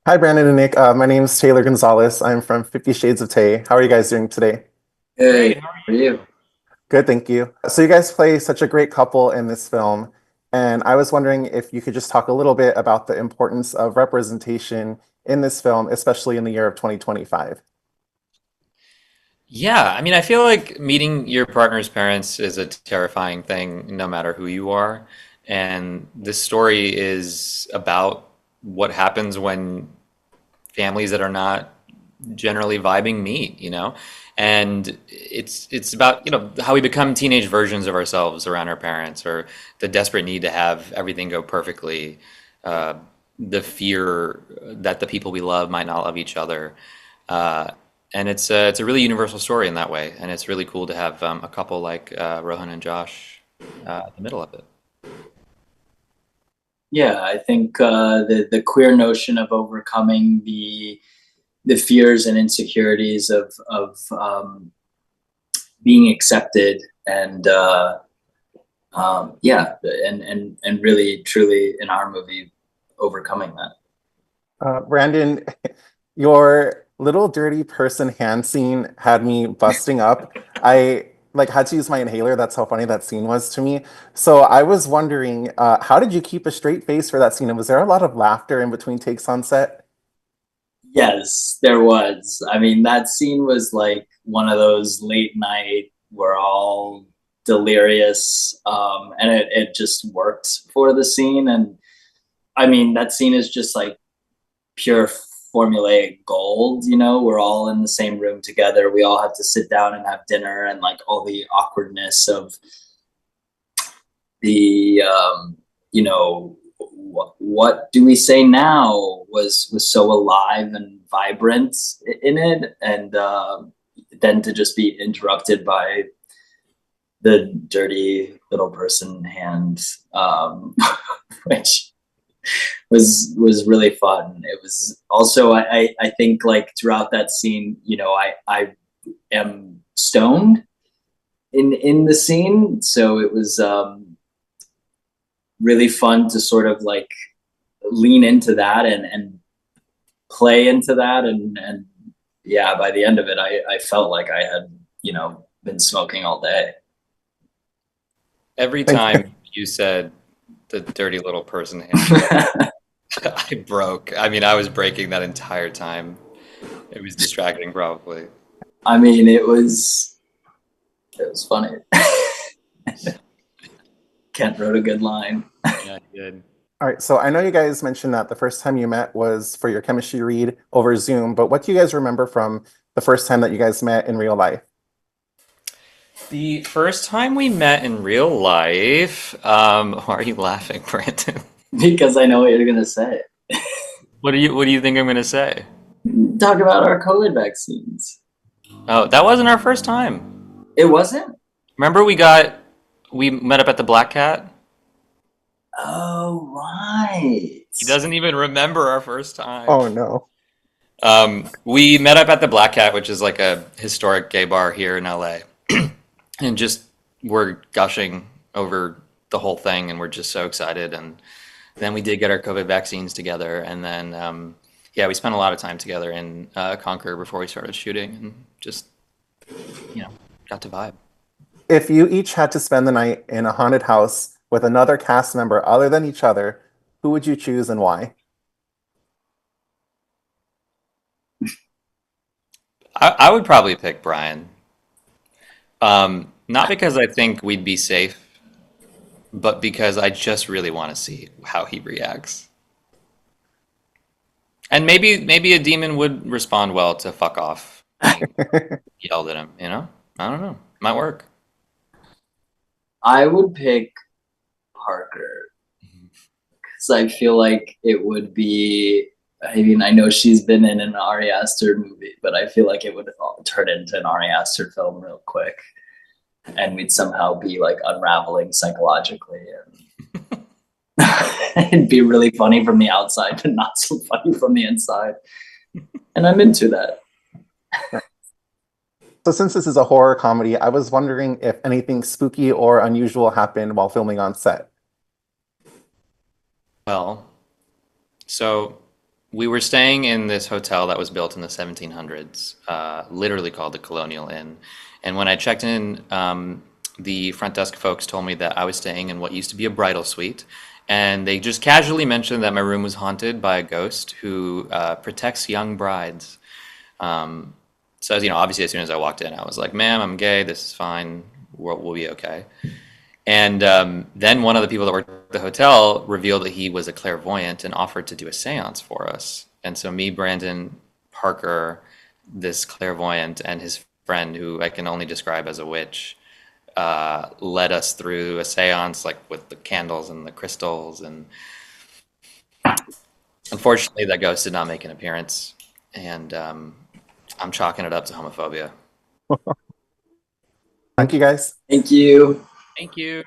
Hi, Brandon and Nick. My name is Taylor Gonzalez. I'm from 50 Shades of Tay. How are you guys doing today? Great. Hey, How are you? Good, thank you. So you guys play such a great couple in this film, and I was wondering if you could just talk a little bit about the importance of representation in this film, especially in the year of 2025. Yeah, I mean, I feel like meeting your partner's parents is a terrifying thing, no matter who you are. And this story is about what happens when families that are not generally vibing meet, you know? And it's about, how we become teenage versions of ourselves around our parents, or the desperate need to have everything go perfectly, uh, the fear that the people we love might not love each other. Uh, and it's a really universal story in that way, and it's really cool to have a couple like Rohan and Josh in the middle of it. Yeah, I think the queer notion of overcoming the fears and insecurities of being accepted and yeah, and really truly in our movie overcoming that. Brandon, your little dirty person hand scene had me busting up. I had to use my inhaler. That's how funny that scene was to me. So I was wondering, how did you keep a straight face for that scene? And was there a lot of laughter in between takes on set? Yes, there was. I mean, that scene was like one of those late night, we're all delirious, and it just worked for the scene. And I mean, that scene is just like pure formulaic gold, you know, we're all in the same room together. We all have to sit down and have dinner, and like all the awkwardness of the you know, what do we say now was so alive and vibrant in it. And then to just be interrupted by the dirty little person hand, which was really fun. It was also I think like throughout that scene, you know, I am stoned in the scene, so it was really fun to sort of like lean into that and play into that. And yeah, by the end of it, I felt like I had, you know, been smoking all day. Every Thank time you said the dirty little person hand, I broke. I mean, I was breaking that entire time. It was distracting, probably. I mean, it was funny. Kent wrote a good line. Yeah, you did. All right, so I know you guys mentioned that the first time you met was for your chemistry read over Zoom, but what do you guys remember from the first time that you guys met in real life? The first time we met in real life, why are you laughing, Brandon? Because I know what you're gonna say. What do you think I'm gonna say? Talk about our COVID vaccines. Oh, that wasn't our first time. It wasn't? Remember we met up at the Black Cat? Oh, right. He doesn't even remember our first time. Oh no. We met up at the Black Cat, which is like a historic gay bar here in LA, and just we're gushing over the whole thing, and we're just so excited. And then we did get our COVID vaccines together, and then yeah, we spent a lot of time together in Concord before we started shooting, and just you know got to vibe. If you each had to spend the night in a haunted house with another cast member other than each other, who would you choose and why? I would probably pick Brian, not because I think we'd be safe, but because I just really want to see how he reacts. And maybe a demon would respond well to fuck off being yelled at him, you know? I don't know. Might work. I would pick Parker because I feel like it would be. I mean, I know she's been in an Ari Aster movie, but I feel like it would turn into an Ari Aster film real quick, and we'd somehow be like unraveling psychologically, and it'd be really funny from the outside, but not so funny from the inside. And I'm into that. So since this is a horror comedy, I was wondering if anything spooky or unusual happened while filming on set. Well, so we were staying in this hotel that was built in the 1700s, literally called the Colonial Inn. And when I checked in, the front desk folks told me that I was staying in what used to be a bridal suite. And they just casually mentioned that my room was haunted by a ghost who protects young brides. So, as you know, obviously, as soon as I walked in, I was like, "Ma'am, I'm gay. This is fine. We'll be okay." And then one of the people that worked at the hotel revealed that he was a clairvoyant and offered to do a seance for us. And so me, Brandon, Parker, this clairvoyant, and his friend, who I can only describe as a witch, led us through a seance, like with the candles and the crystals. And unfortunately, that ghost did not make an appearance. And I'm chalking it up to homophobia. Thank you guys. Thank you. Thank you.